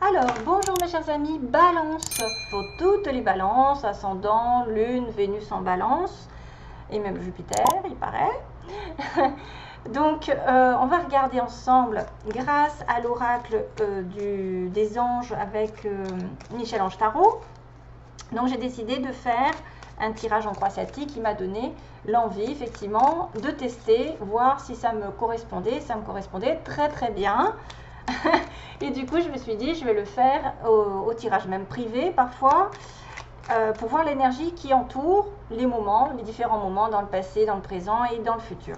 Alors, bonjour mes chers amis, balance pour toutes les balances, ascendant, lune, Vénus en balance, et même Jupiter, il paraît. Donc, on va regarder ensemble, grâce à l'oracle des anges avec Michel-Ange Tarot. Donc, j'ai décidé de faire un tirage en croix celtique qui m'a donné l'envie, effectivement, de tester, voir si ça me correspondait. Ça me correspondait très très bien. Et du coup, je me suis dit, je vais le faire au tirage même privé parfois, pour voir l'énergie qui entoure les moments, les différents moments dans le passé, dans le présent et dans le futur.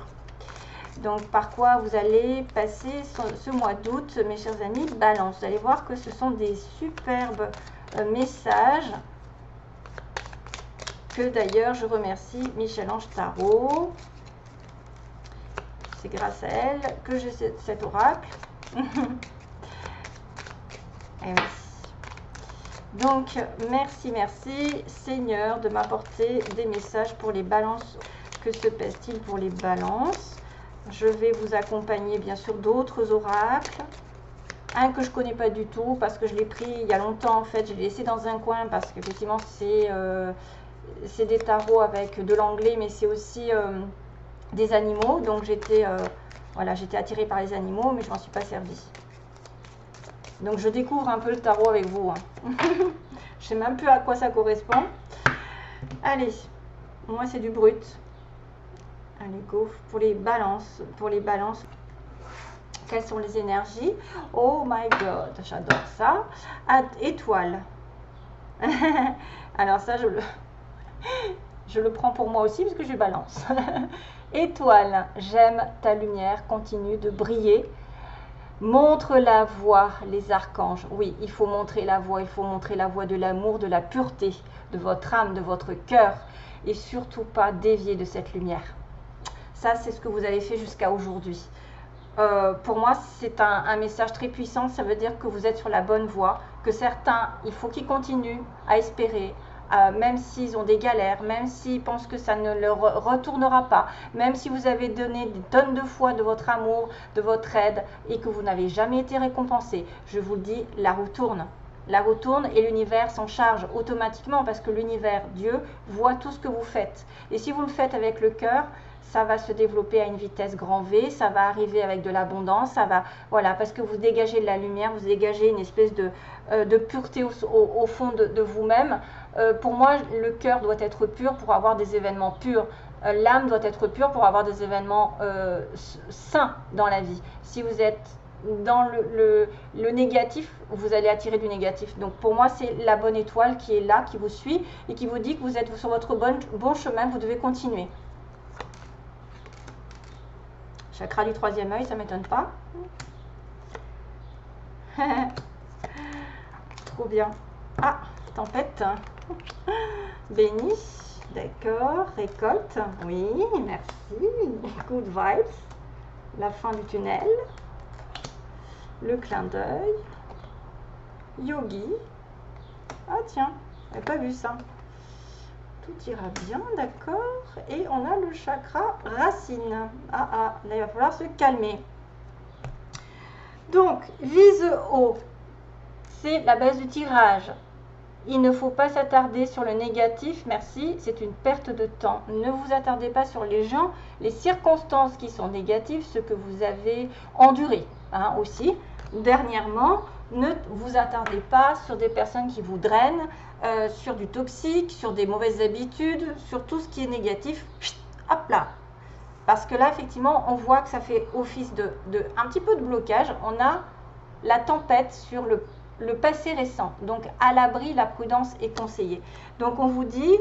Donc, par quoi vous allez passer ce mois d'août, mes chers amis, balance. Vous allez voir que ce sont des superbes messages que d'ailleurs je remercie Michel-Ange Tarot. C'est grâce à elle que j'ai cet oracle. Et oui. Donc, merci Seigneur de m'apporter des messages pour les balances. Que se passe-t-il pour les balances? Je vais vous accompagner bien sûr d'autres oracles. Un que je ne connais pas du tout parce que je l'ai pris il y a longtemps en fait. Je l'ai laissé dans un coin parce qu'effectivement c'est des tarots avec de l'anglais, mais c'est aussi des animaux. Donc j'étais attirée par les animaux, mais je m'en suis pas servie. Donc je découvre un peu le tarot avec vous. Hein. Je sais même plus à quoi ça correspond. Allez, moi c'est du brut. Allez, go pour les balances. Pour les balances, quelles sont les énergies? Oh my god, j'adore ça. Étoile. Alors ça, je le prends pour moi aussi parce que je balance. Étoile, j'aime ta lumière, continue de briller. Montre la voie, les archanges. Oui, il faut montrer la voie, il faut montrer la voie de l'amour, de la pureté, de votre âme, de votre cœur. Et surtout pas dévier de cette lumière. Ça, c'est ce que vous avez fait jusqu'à aujourd'hui. Pour moi, c'est un message très puissant. Ça veut dire que vous êtes sur la bonne voie, que certains, il faut qu'ils continuent à espérer, même s'ils ont des galères, même s'ils pensent que ça ne leur retournera pas, même si vous avez donné des tonnes de fois de votre amour, de votre aide, et que vous n'avez jamais été récompensé. Je vous le dis, la roue tourne. La roue tourne et l'univers s'en charge automatiquement parce que l'univers, Dieu, voit tout ce que vous faites. Et si vous le faites avec le cœur, ça va se développer à une vitesse grand V, ça va arriver avec de l'abondance, ça va, voilà, parce que vous dégagez de la lumière, vous dégagez une espèce de pureté au fond de vous-même. Pour moi, le cœur doit être pur pour avoir des événements purs. L'âme doit être pure pour avoir des événements sains dans la vie. Si vous êtes dans le négatif, vous allez attirer du négatif. Donc pour moi, c'est la bonne étoile qui est là, qui vous suit et qui vous dit que vous êtes sur votre bon chemin, vous devez continuer. Chakra du troisième œil, ça ne m'étonne pas. Trop bien. Ah, tempête. Béni. D'accord. Récolte. Oui, merci. Good vibes. La fin du tunnel. Le clin d'œil. Yogi. Ah tiens, j'avais pas vu ça. Tout ira bien, d'accord. Et on a le chakra racine. Là il va falloir se calmer. Donc, vise haut. C'est la base du tirage. Il ne faut pas s'attarder sur le négatif, merci, c'est une perte de temps. Ne vous attardez pas sur les gens, les circonstances qui sont négatives, ce que vous avez enduré aussi. Dernièrement, ne vous attardez pas sur des personnes qui vous drainent, sur du toxique, sur des mauvaises habitudes, sur tout ce qui est négatif. Hop là. Parce que là, effectivement, on voit que ça fait office de un petit peu de blocage. On a la tempête sur le passé récent. Donc, à l'abri, la prudence est conseillée. Donc, on vous dit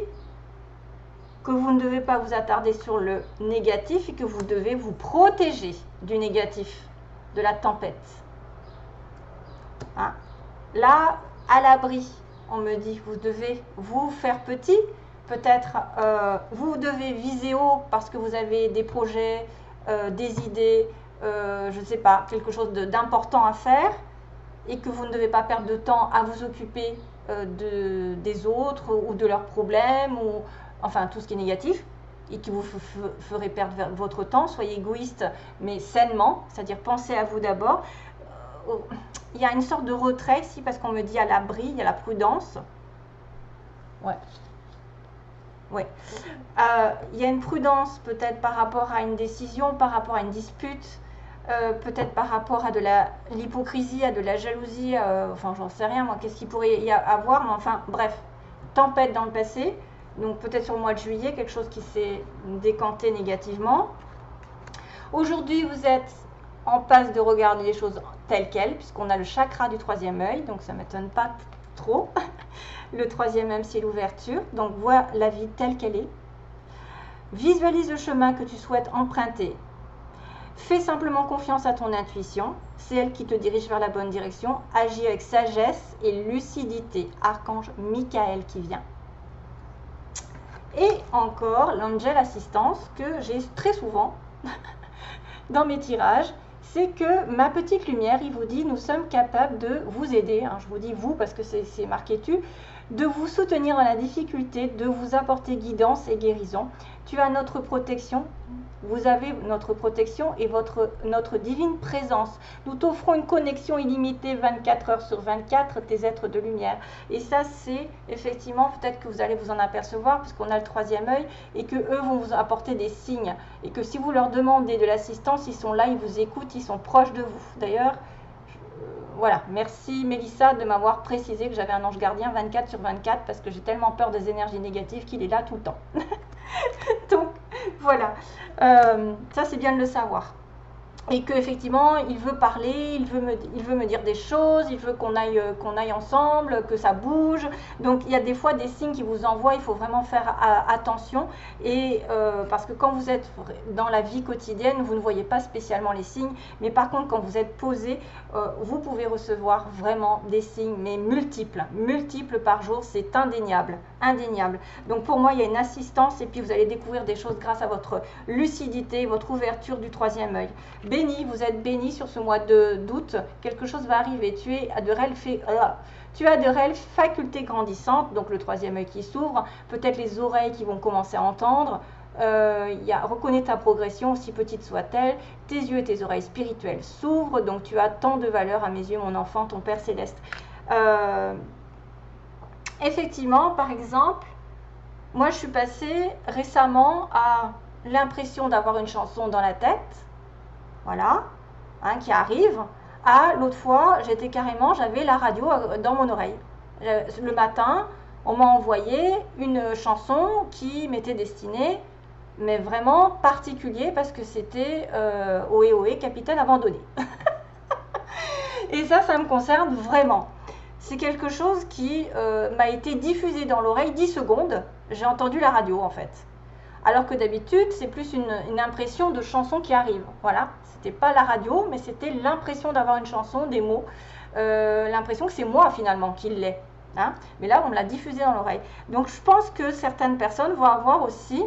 que vous ne devez pas vous attarder sur le négatif et que vous devez vous protéger du négatif, de la tempête. Là, à l'abri, on me dit, vous devez vous faire petit. Peut-être, vous devez viser haut parce que vous avez des projets, des idées, je ne sais pas, quelque chose d'important à faire et que vous ne devez pas perdre de temps à vous occuper des autres ou de leurs problèmes ou enfin tout ce qui est négatif et qui vous ferait perdre votre temps. Soyez égoïste mais sainement, c'est-à-dire pensez à vous d'abord. il y a une sorte de retrait ici parce qu'on me dit à l'abri, il y a la prudence. Ouais. Ouais. Il y a une prudence peut-être par rapport à une décision, par rapport à une dispute, peut-être par rapport à de l'hypocrisie, à de la jalousie, enfin j'en sais rien moi, qu'est-ce qu'il pourrait y avoir, mais enfin bref, tempête dans le passé, donc peut-être sur le mois de juillet, quelque chose qui s'est décanté négativement. Aujourd'hui vous êtes en passe de regarder les choses telles quelles, puisqu'on a le chakra du troisième œil, donc ça ne m'étonne pas trop. Le troisième œil, c'est l'ouverture, donc vois la vie telle qu'elle est. Visualise le chemin que tu souhaites emprunter. Fais simplement confiance à ton intuition, c'est elle qui te dirige vers la bonne direction. Agis avec sagesse et lucidité. Archange Michael qui vient. Et encore, l'angel assistance que j'ai très souvent dans mes tirages, c'est que ma petite lumière, il vous dit, nous sommes capables de vous aider, hein, je vous dis vous parce que c'est marqué tu, de vous soutenir dans la difficulté, de vous apporter guidance et guérison. Tu as notre protection, vous avez notre protection et notre divine présence. Nous t'offrons une connexion illimitée 24 heures sur 24, tes êtres de lumière. Et ça, c'est effectivement, peut-être que vous allez vous en apercevoir, puisqu'on a le troisième œil, et que eux vont vous apporter des signes. Et que si vous leur demandez de l'assistance, ils sont là, ils vous écoutent, ils sont proches de vous. D'ailleurs, voilà, merci Mélissa de m'avoir précisé que j'avais un ange gardien 24 sur 24, parce que j'ai tellement peur des énergies négatives qu'il est là tout le temps. Donc, voilà. Ça, c'est bien de le savoir. Et qu'effectivement, il veut parler, il veut me dire des choses, il veut qu'on aille ensemble, que ça bouge. Donc, il y a des fois des signes qui vous envoient, il faut vraiment faire attention. Et parce que quand vous êtes dans la vie quotidienne, vous ne voyez pas spécialement les signes. Mais par contre, quand vous êtes posé, vous pouvez recevoir vraiment des signes, mais multiples par jour, c'est indéniable. Indéniable. Donc pour moi, il y a une assistance et puis vous allez découvrir des choses grâce à votre lucidité, votre ouverture du troisième œil. Béni, vous êtes béni sur ce mois d'août, quelque chose va arriver. Tu as de réelles facultés grandissantes, donc le troisième œil qui s'ouvre, peut-être les oreilles qui vont commencer à entendre. Reconnais ta progression, aussi petite soit-elle, tes yeux et tes oreilles spirituelles s'ouvrent, donc tu as tant de valeur à mes yeux, mon enfant, ton Père Céleste. Effectivement, par exemple, moi je suis passée récemment à l'impression d'avoir une chanson dans la tête, voilà, hein, qui arrive, à l'autre fois, j'avais la radio dans mon oreille. Le matin, on m'a envoyé une chanson qui m'était destinée, mais vraiment particulier parce que c'était Ohé Ohé, capitaine abandonné. Et ça me concerne vraiment. C'est quelque chose qui m'a été diffusé dans l'oreille 10 secondes. J'ai entendu la radio en fait. Alors que d'habitude, c'est plus une impression de chanson qui arrive. Voilà, c'était pas la radio, mais c'était l'impression d'avoir une chanson, des mots. L'impression que c'est moi finalement qui l'ai. Hein, mais là, on me l'a diffusé dans l'oreille. Donc je pense que certaines personnes vont avoir aussi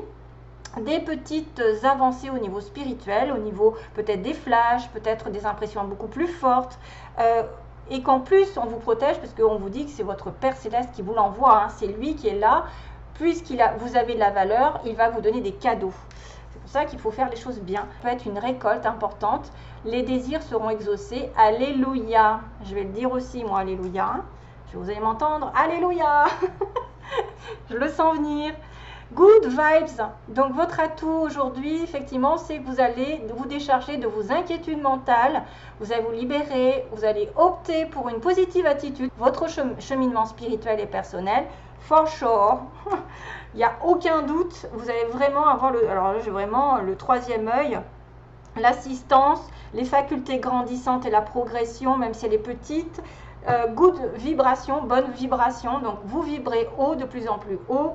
des petites avancées au niveau spirituel, au niveau peut-être des flashs, peut-être des impressions beaucoup plus fortes. Et qu'en plus, on vous protège parce qu'on vous dit que c'est votre Père Céleste qui vous l'envoie. Hein, c'est lui qui est là. Vous avez de la valeur, il va vous donner des cadeaux. C'est pour ça qu'il faut faire les choses bien. Ça peut être une récolte importante. Les désirs seront exaucés. Alléluia. Je vais le dire aussi, moi, Alléluia. Hein. Vous allez m'entendre. Alléluia. Je le sens venir. Good vibes. Donc votre atout aujourd'hui, effectivement, c'est que vous allez vous décharger de vos inquiétudes mentales. Vous allez vous libérer. Vous allez opter pour une positive attitude. Votre cheminement spirituel et personnel. For sure. Il n'y a aucun doute. Vous allez vraiment avoir alors là, j'ai vraiment le troisième œil. L'assistance, les facultés grandissantes et la progression, même si elle est petite. Good vibration, bonne vibration. Donc vous vibrez haut, de plus en plus haut.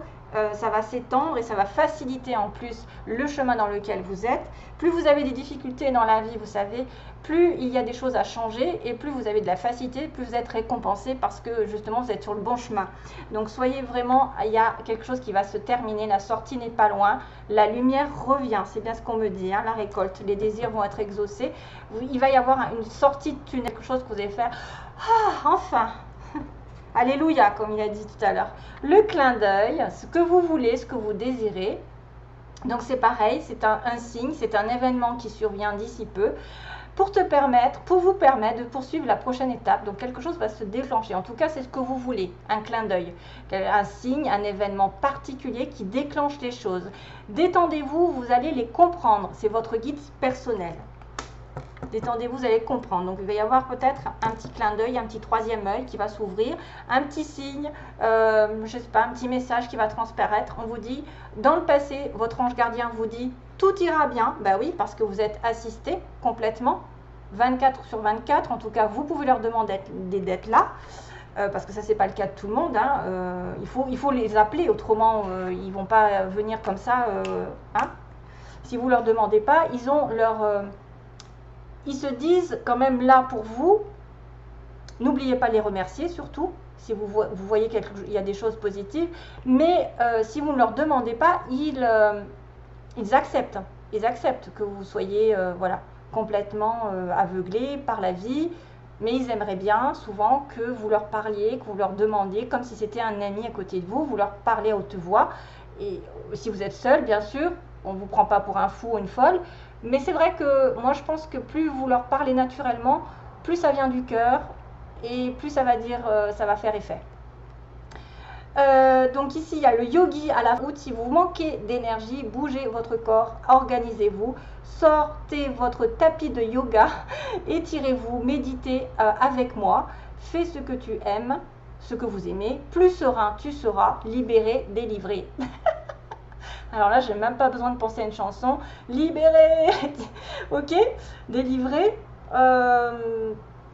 Ça va s'étendre et ça va faciliter en plus le chemin dans lequel vous êtes. Plus vous avez des difficultés dans la vie, vous savez, plus il y a des choses à changer et plus vous avez de la facilité, plus vous êtes récompensé parce que justement vous êtes sur le bon chemin. Donc soyez vraiment, il y a quelque chose qui va se terminer, la sortie n'est pas loin, la lumière revient, c'est bien ce qu'on me dit, hein, la récolte, les désirs vont être exaucés. Il va y avoir une sortie de tunnel, quelque chose que vous allez faire, ah, enfin. Alléluia, comme il a dit tout à l'heure. Le clin d'œil, ce que vous voulez, ce que vous désirez. Donc c'est pareil, c'est un signe, c'est un événement qui survient d'ici peu. pour vous permettre de poursuivre la prochaine étape. Donc quelque chose va se déclencher. En tout cas, c'est ce que vous voulez. Un clin d'œil, un signe, un événement particulier qui déclenche les choses. Détendez-vous, vous allez les comprendre. C'est votre guide personnel. Détendez-vous, vous allez comprendre. Donc, il va y avoir peut-être un petit clin d'œil, un petit troisième œil qui va s'ouvrir, un petit signe, je ne sais pas, un petit message qui va transparaître. On vous dit, dans le passé, votre ange gardien vous dit, tout ira bien. Ben oui, parce que vous êtes assisté complètement, 24 sur 24. En tout cas, vous pouvez leur demander d'être là, parce que ça, c'est pas le cas de tout le monde. Hein. Il faut les appeler, autrement, ils vont pas venir comme ça. Hein. Si vous leur demandez pas, ils ont leur... ils se disent quand même là pour vous. N'oubliez pas de les remercier surtout, si vous voyez qu'il y a des choses positives. Mais si vous ne leur demandez pas, ils acceptent. Ils acceptent que vous soyez voilà, complètement aveuglé par la vie. Mais ils aimeraient bien souvent que vous leur parliez, que vous leur demandiez, comme si c'était un ami à côté de vous. Vous leur parlez à haute voix. Et si vous êtes seul, bien sûr, on ne vous prend pas pour un fou ou une folle. Mais c'est vrai que moi je pense que plus vous leur parlez naturellement, plus ça vient du cœur et plus ça va dire, ça va faire effet. Donc ici il y a le yogi à la route. Si vous manquez d'énergie, bougez votre corps, organisez-vous, sortez votre tapis de yoga, étirez-vous, méditez avec moi, fais ce que tu aimes, ce que vous aimez, plus serein tu seras, libéré, délivré. Alors là, j'ai même pas besoin de penser à une chanson. Libéré, ok, délivré.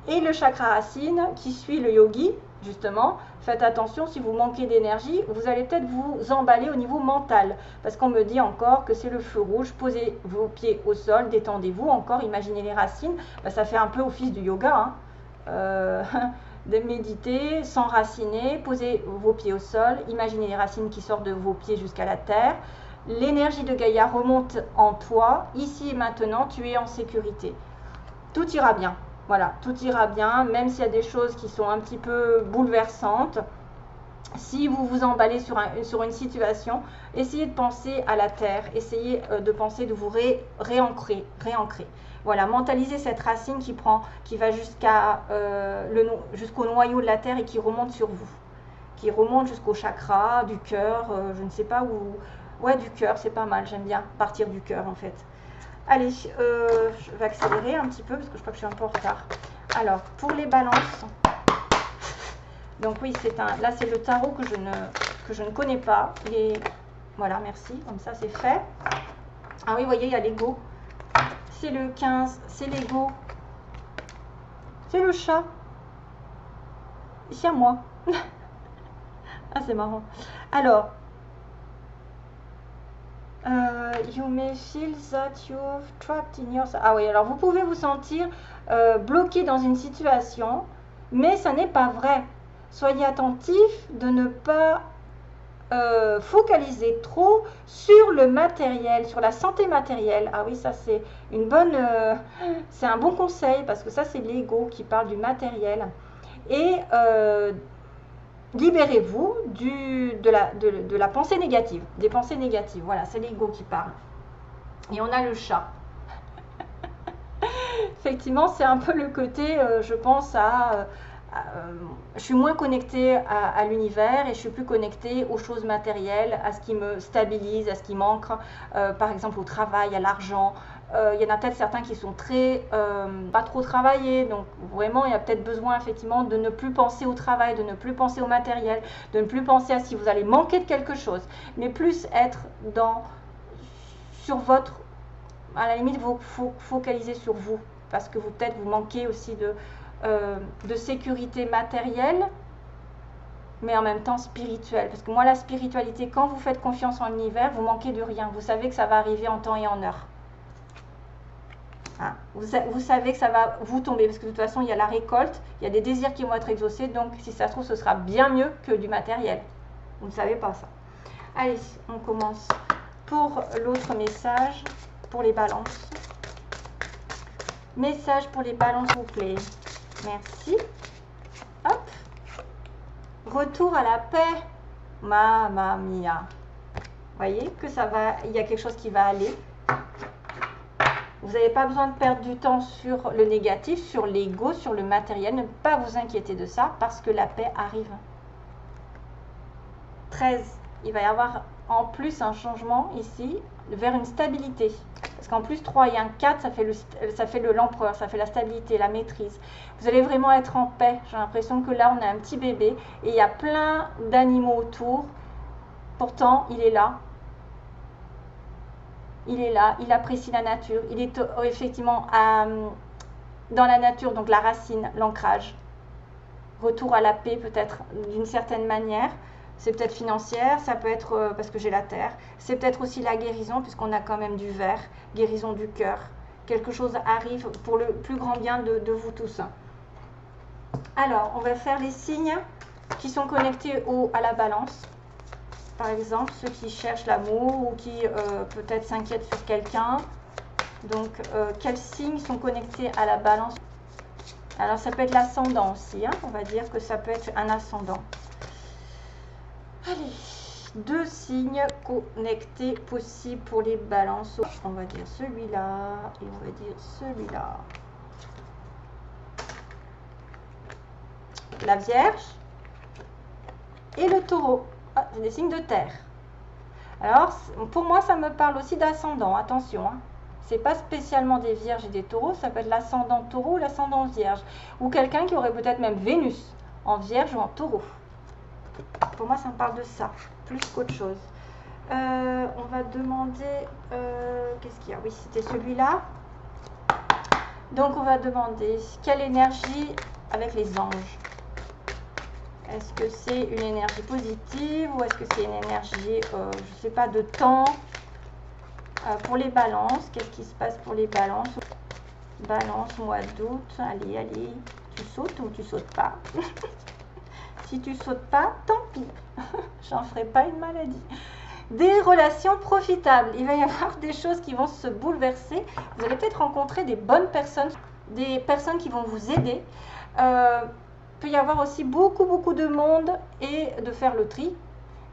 Et le chakra racine qui suit le yogi, justement. Faites attention, si vous manquez d'énergie, vous allez peut-être vous emballer au niveau mental. Parce qu'on me dit encore que c'est le feu rouge. Posez vos pieds au sol, détendez-vous. Encore, imaginez les racines. Ben, ça fait un peu office du yoga. Hein. De méditer, s'enraciner, posez vos pieds au sol. Imaginez les racines qui sortent de vos pieds jusqu'à la terre. L'énergie de Gaïa remonte en toi. Ici et maintenant, tu es en sécurité. Tout ira bien. Voilà, tout ira bien, même s'il y a des choses qui sont un petit peu bouleversantes. Si vous vous emballez sur une situation, essayez de penser à la terre. Essayez de penser de vous réancrer. Voilà, mentalisez cette racine qui va jusqu'au noyau de la terre et qui remonte sur vous. Qui remonte jusqu'au chakra, du cœur, je ne sais pas où... Ouais, du cœur, c'est pas mal, j'aime bien partir du cœur en fait. Allez, je vais accélérer un petit peu parce que je crois que je suis un peu en retard. Alors, pour les balances, donc oui, là c'est le tarot que je ne connais pas. Voilà, merci, comme ça c'est fait. Ah oui, vous voyez, il y a l'ego. C'est le 15, c'est l'ego. C'est le chat. C'est à moi. Ah, c'est marrant. Alors, you may feel that you're trapped in your... Ah oui, alors vous pouvez vous sentir bloqué dans une situation, mais ça n'est pas vrai. Soyez attentif de ne pas focaliser trop sur le matériel, sur la santé matérielle. Ah oui, ça c'est une bonne... c'est un bon conseil, parce que ça c'est l'ego qui parle du matériel. Et... libérez-vous de la pensée négative, des pensées négatives. Voilà, c'est l'ego qui parle. Et on a le chat. Effectivement, c'est un peu le côté, je pense je suis moins connectée à l'univers et je suis plus connectée aux choses matérielles, à ce qui me stabilise, à ce qui m'ancre, par exemple au travail, à l'argent. Il y en a peut-être certains qui sont pas trop travaillés, donc vraiment il y a peut-être besoin effectivement de ne plus penser au travail, de ne plus penser au matériel, de ne plus penser à si vous allez manquer de quelque chose, mais plus être sur votre, à la limite vous focaliser sur vous, parce que peut-être vous manquez aussi de sécurité matérielle, mais en même temps spirituelle. Parce que moi, la spiritualité, quand vous faites confiance en l'univers, vous manquez de rien. Vous savez que ça va arriver en temps et en heure. Hein. Vous savez que ça va vous tomber, parce que de toute façon, il y a la récolte, il y a des désirs qui vont être exaucés, donc si ça se trouve, ce sera bien mieux que du matériel. Vous ne savez pas ça. Allez, on commence pour l'autre message, pour les balances. Message pour les balances, s'il vous plaît. Merci. Hop. Retour à la paix. Mamma mia. Voyez que ça va, il y a quelque chose qui va aller. vous n'avez pas besoin de perdre du temps sur le négatif, sur l'ego, sur le matériel. Ne pas vous inquiéter de ça parce que la paix arrive. 13. Il va y avoir en plus un changement ici vers une stabilité. Parce qu'en plus 3 et un 4, ça fait l'empereur, ça fait la stabilité, la maîtrise. Vous allez vraiment être en paix. J'ai l'impression que là, on a un petit bébé et il y a plein d'animaux autour. Pourtant, il est là. Il est là, il apprécie la nature. Il est effectivement dans la nature, donc la racine, l'ancrage. Retour à la paix peut-être d'une certaine manière. C'est peut-être financière, ça peut être parce que j'ai la terre. C'est peut-être aussi la guérison puisqu'on a quand même du verre, guérison du cœur. Quelque chose arrive pour le plus grand bien de vous tous. Alors, on va faire les signes qui sont connectés à la balance. Par exemple, ceux qui cherchent l'amour ou qui peut-être s'inquiètent sur quelqu'un. Donc, quels signes sont connectés à la balance? Alors, ça peut être l'ascendant aussi. Hein. On va dire que ça peut être un ascendant. Allez, 2 signes connectés possibles pour les balances. On va dire celui-là et on va dire celui-là. La Vierge et le Taureau. Ah, c'est des signes de terre. Alors, pour moi, ça me parle aussi d'ascendant. Attention, hein. C'est pas spécialement des Vierges et des Taureaux. Ça peut être l'ascendant Taureau ou l'ascendant Vierge. Ou quelqu'un qui aurait peut-être même Vénus en Vierge ou en Taureau. Pour moi, ça me parle de ça, plus qu'autre chose. On va demander... qu'est-ce qu'il y a? Oui, c'était celui-là. Donc, on va demander quelle énergie avec les anges. Est-ce que c'est une énergie positive ou est-ce que c'est une énergie, je ne sais pas, de temps? Pour les balances, qu'est-ce qui se passe pour les balances? Balance, mois d'août. Allez, allez. Tu sautes ou tu sautes pas? Si tu sautes pas, tant pis. J'en ferai pas une maladie. Des relations profitables. Il va y avoir des choses qui vont se bouleverser. Vous allez peut-être rencontrer des bonnes personnes, des personnes qui vont vous aider. Peut y avoir aussi beaucoup de monde et de faire le tri.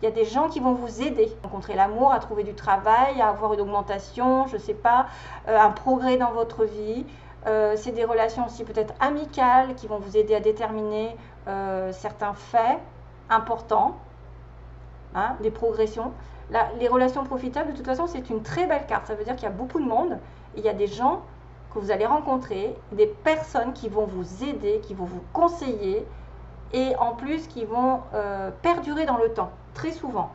Il y a des gens qui vont vous aider à rencontrer l'amour, à trouver du travail, à avoir une augmentation, je ne sais pas, un progrès dans votre vie. C'est des relations aussi peut-être amicales qui vont vous aider à déterminer certains faits importants, hein, des progressions. Là, les relations profitables, de toute façon, c'est une très belle carte. Ça veut dire qu'il y a beaucoup de monde et il y a des gens que vous allez rencontrer, des personnes qui vont vous aider, qui vont vous conseiller et en plus qui vont perdurer dans le temps, très souvent.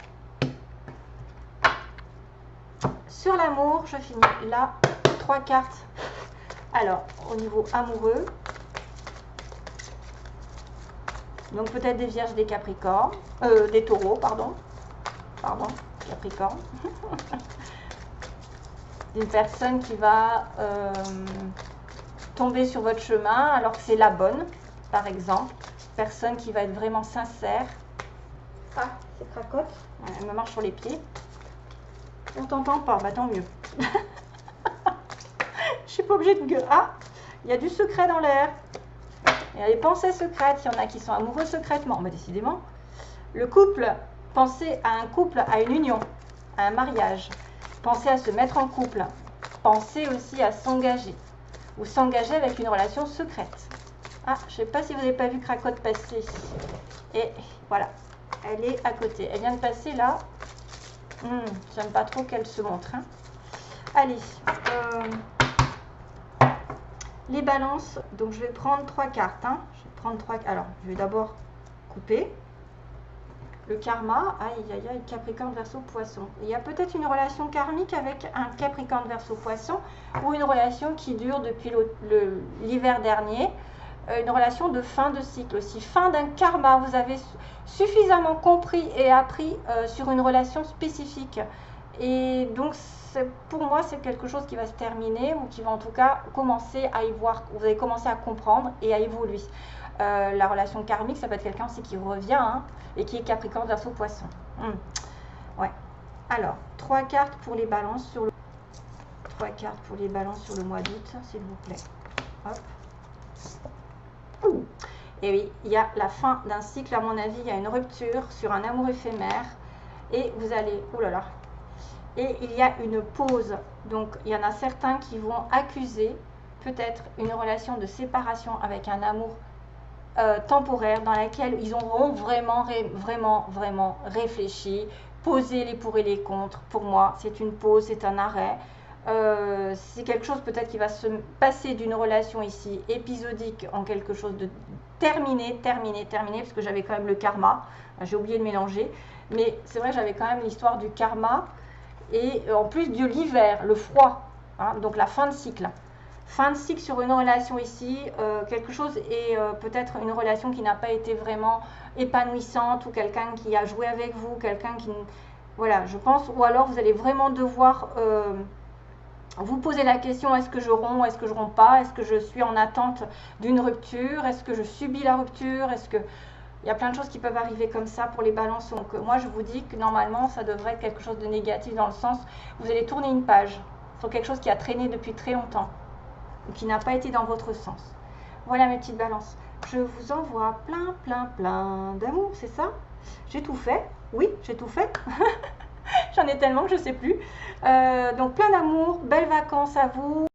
Sur l'amour, je finis là, 3 cartes. Alors, au niveau amoureux, donc peut-être des vierges, des capricornes, des taureaux, pardon, capricorne. Une personne qui va tomber sur votre chemin alors que c'est la bonne, par exemple. Personne qui va être vraiment sincère. Ah, c'est cracotte. Elle me marche sur les pieds. On t'entend pas, bah tant mieux. Je suis pas obligée de gueuler. Ah, il y a du secret dans l'air. Il y a des pensées secrètes. Il y en a qui sont amoureux secrètement. Bah décidément. Le couple, pensez à un couple, à une union, à un mariage. Pensez à se mettre en couple. Pensez aussi à s'engager. Ou s'engager avec une relation secrète. Ah, je ne sais pas si vous n'avez pas vu Cracotte passer. Et voilà, elle est à côté. Elle vient de passer là. J'aime pas trop qu'elle se montre. Hein. Allez. Les balances. Donc, je vais prendre 3 cartes. Hein. Je vais prendre 3. Alors, je vais d'abord couper. Le karma. Aïe, aïe, aïe. Capricorne, Verseau, Poisson. Il y a peut-être une relation karmique avec un Capricorne, Verseau, Poisson. Ou une relation qui dure depuis l'hiver dernier. Une relation de fin de cycle aussi, fin d'un karma. Vous avez suffisamment compris et appris sur une relation spécifique. Et donc, pour moi, c'est quelque chose qui va se terminer ou qui va en tout cas commencer à y voir. Vous allez commencer à comprendre et à évoluer. La relation karmique, ça peut être quelqu'un aussi qui revient hein, et qui est Capricorne, Verseau, Poisson. Ouais. Alors, 3 cartes pour les balances sur le... 3 cartes pour les balances sur le mois d'août, s'il vous plaît. Hop. Et oui, il y a la fin d'un cycle, à mon avis, il y a une rupture sur un amour éphémère. Et vous allez, oh là là, et il y a une pause. Donc il y en a certains qui vont accuser peut-être une relation de séparation avec un amour temporaire dans laquelle ils auront vraiment réfléchi, posé les pour et les contre. Pour moi, c'est une pause, c'est un arrêt. C'est quelque chose peut-être qui va se passer d'une relation ici épisodique en quelque chose de terminé, parce que j'avais quand même le karma. J'ai oublié de mélanger, mais c'est vrai que j'avais quand même l'histoire du karma et en plus de l'hiver, le froid, hein, donc la fin de cycle. Fin de cycle sur une relation ici, quelque chose et peut-être une relation qui n'a pas été vraiment épanouissante ou quelqu'un qui a joué avec vous, quelqu'un qui... Voilà, je pense, ou alors vous allez vraiment devoir vous poser la question, est-ce que je romps, est-ce que je romps pas, est-ce que je suis en attente d'une rupture, est-ce que je subis la rupture, est-ce que... Il y a plein de choses qui peuvent arriver comme ça pour les balances. Donc moi je vous dis que normalement ça devrait être quelque chose de négatif dans le sens, vous allez tourner une page sur quelque chose qui a traîné depuis très longtemps, qui n'a pas été dans votre sens. Voilà mes petites balances. Je vous envoie plein d'amour, c'est ça? J'ai tout fait. Oui, j'ai tout fait. J'en ai tellement que je ne sais plus. Donc plein d'amour, belles vacances à vous.